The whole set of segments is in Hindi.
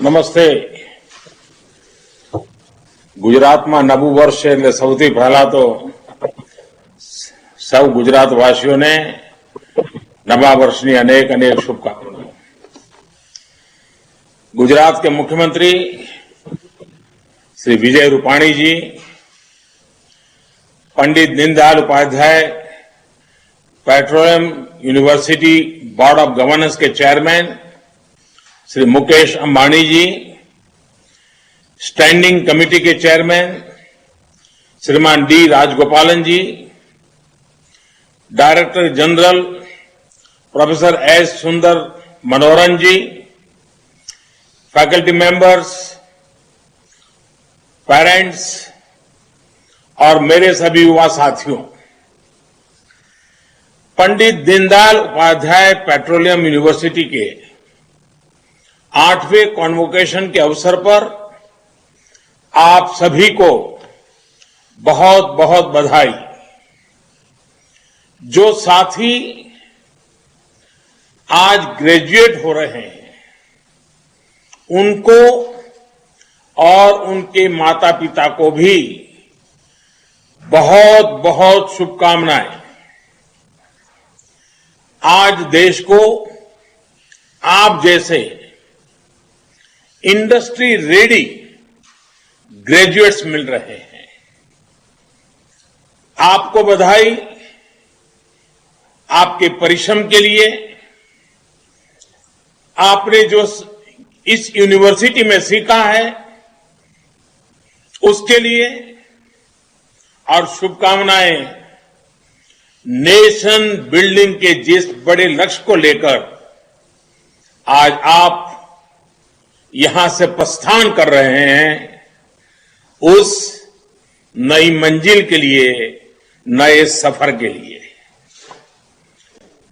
નમસ્તે. ગુજરાતમાં નવું વર્ષ છે એટલે સૌથી પહેલા તો સૌ ગુજરાતવાસીઓને નવા વર્ષની અનેક અનેક શુભકામનાઓ. गुजरात के मुख्यमंत्री Shri Vijay Rupani ji, Pandit Deendayal Upadhyay petroleum university board of governance के chairman Shri Mukesh Ambani ji, standing committee के chairman Shriman D Rajagopalan ji, director general professor S Sundar Manoharan ji, faculty members, parents और मेरे सभी युवा साथियों, पंडित दीनदयाल उपाध्याय पेट्रोलियम यूनिवर्सिटी के 8वें कॉन्वोकेशन के अवसर पर आप सभी को बहुत बहुत बधाई. जो साथी आज ग्रेजुएट हो रहे हैं उनको और उनके माता पिता को भी बहुत बहुत शुभकामनाएं. आज देश को आप जैसे इंडस्ट्री रेडी ग्रेजुएट्स मिल रहे हैं. आपको बधाई आपके परिश्रम के लिए. आपने जो इस यूनिवर्सिटी में सीखा है उसके लिए, और शुभकामनाएं नेशन बिल्डिंग के जिस बड़े लक्ष्य को लेकर आज आप यहां से प्रस्थान कर रहे हैं उस नई मंजिल के लिए, नए सफर के लिए.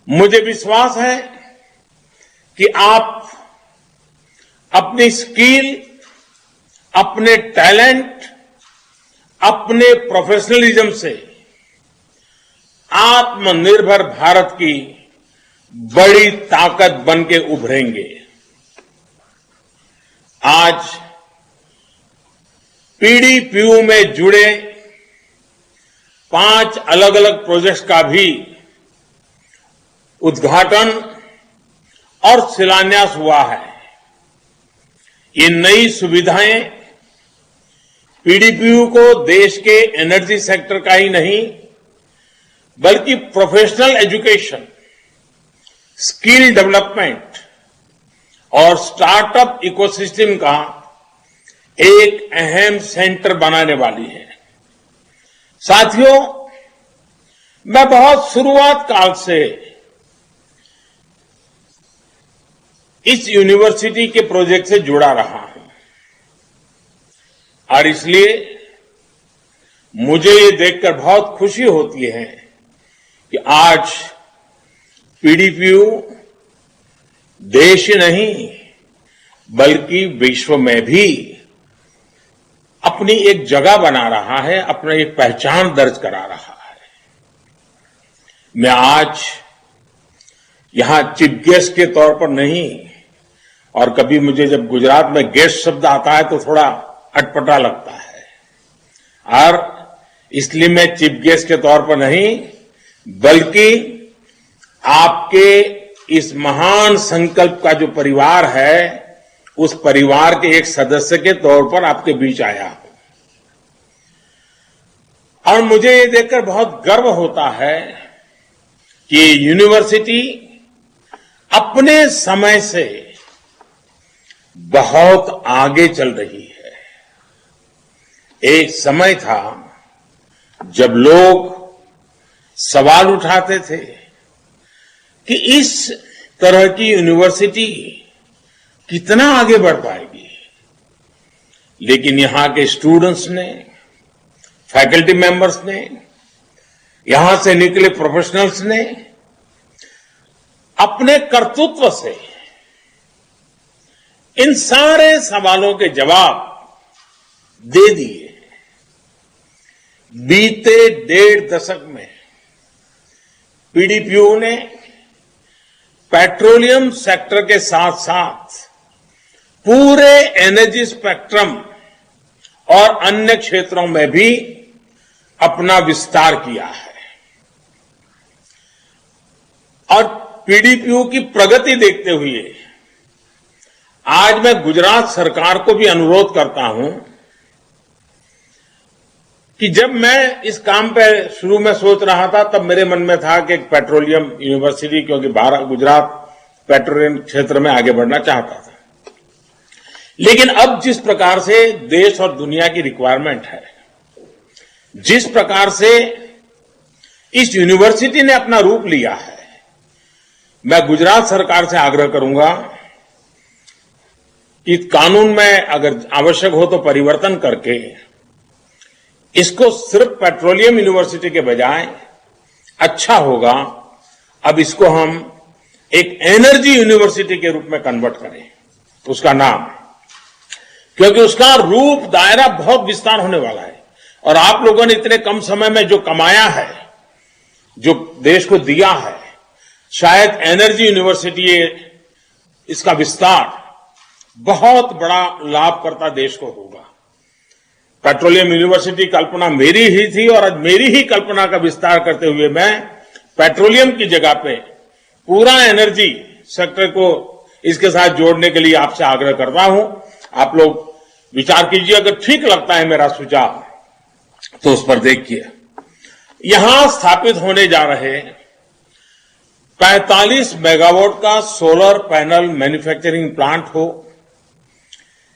मुझे विश्वास है कि आप अपनी स्किल, अपने टैलेंट, अपने प्रोफेशनलिज्म से आत्मनिर्भर भारत की बड़ी ताकत बन के उभरेंगे. आज पीडीपीयू में जुड़े 5 अलग अलग प्रोजेक्ट्स का भी उद्घाटन और शिलान्यास हुआ है. ये नई सुविधाएं पीडीपीयू को देश के एनर्जी सेक्टर का ही नहीं बल्कि प्रोफेशनल एजुकेशन, स्किल डेवलपमेंट और स्टार्टअप इकोसिस्टम का एक अहम सेंटर बनाने वाली है. साथियों, मैं बहुत शुरुआत काल से इस यूनिवर्सिटी के प्रोजेक्ट से जुड़ा रहा हूं और इसलिए मुझे ये देखकर बहुत खुशी होती है कि आज पीडीपीयू देश ही नहीं बल्कि विश्व में भी अपनी एक जगह बना रहा है, अपनी एक पहचान दर्ज करा रहा है. मैं आज यहां चीफ गेस्ट के तौर पर नहीं, और कभी मुझे जब गुजरात में गेस्ट शब्द आता है तो थोड़ा अटपटा लगता है, और इसलिए मैं चीफ गेस्ट के तौर पर नहीं बल्कि आपके इस महान संकल्प का जो परिवार है उस परिवार के एक सदस्य के तौर पर आपके बीच आया हूं. और मुझे ये देखकर बहुत गर्व होता है कि यूनिवर्सिटी अपने समय से बहुत आगे चल रही है. एक समय था जब लोग सवाल उठाते थे कि इस तरह की यूनिवर्सिटी कितना आगे बढ़ पाएगी, लेकिन यहां के स्टूडेंट्स ने, फैकल्टी मेंबर्स ने, यहां से निकले प्रोफेशनल्स ने अपने कर्तृत्व से इन सारे सवालों के जवाब दे दिए. बीते 1.5 दशक में पीडीपीयू ने पेट्रोलियम सेक्टर के साथ साथ पूरे एनर्जी स्पेक्ट्रम और अन्य क्षेत्रों में भी अपना विस्तार किया है। और पीडीपीयू की प्रगति देखते हुए आज मैं गुजरात सरकार को भी अनुरोध करता हूं कि जब मैं इस काम पे शुरू में सोच रहा था तब मेरे मन में था कि एक पेट्रोलियम यूनिवर्सिटी, क्योंकि गुजरात पेट्रोलियम क्षेत्र में आगे बढ़ना चाहता था। लेकिन अब जिस प्रकार से देश और दुनिया की रिक्वायरमेंट है, जिस प्रकार से इस यूनिवर्सिटी ने अपना रूप लिया है, मैं गुजरात सरकार से आग्रह करूंगा कि कानून में अगर आवश्यक हो तो परिवर्तन करके इसको सिर्फ पेट्रोलियम यूनिवर्सिटी के बजाय अच्छा होगा अब इसको हम एक एनर्जी यूनिवर्सिटी के रूप में कन्वर्ट करें, उसका नाम, क्योंकि उसका रूप दायरा बहुत विस्तार होने वाला है। और आप लोगों ने इतने कम समय में जो कमाया है, जो देश को दिया है, शायद एनर्जी यूनिवर्सिटी इसका विस्तार बहुत बड़ा लाभकर्ता देश को होगा। पेट्रोलियम यूनिवर्सिटी कल्पना मेरी ही थी और आज मेरी ही कल्पना का विस्तार करते हुए मैं पेट्रोलियम की जगह पे पूरा एनर्जी सेक्टर को इसके साथ जोड़ने के लिए आपसे आग्रह करता हूं। आप लोग विचार कीजिए, अगर ठीक लगता है मेरा सुझाव तो उस पर देखिए। यहां स्थापित होने जा रहे 45 मेगावाट का सोलर पैनल मैन्युफैक्चरिंग प्लांट हो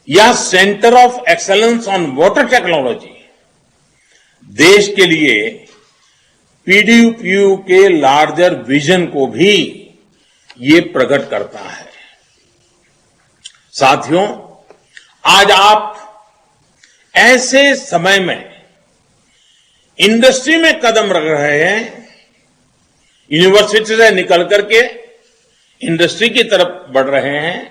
या centre of excellence on water technology, देश के लिए पीडीपीयू के लार्जर विजन को भी ये प्रकट करता है। साथियों, आज आप ऐसे समय में इंडस्ट्री में कदम रख रहे हैं, यूनिवर्सिटी से निकल करके इंडस्ट्री की तरफ बढ़ रहे हैं।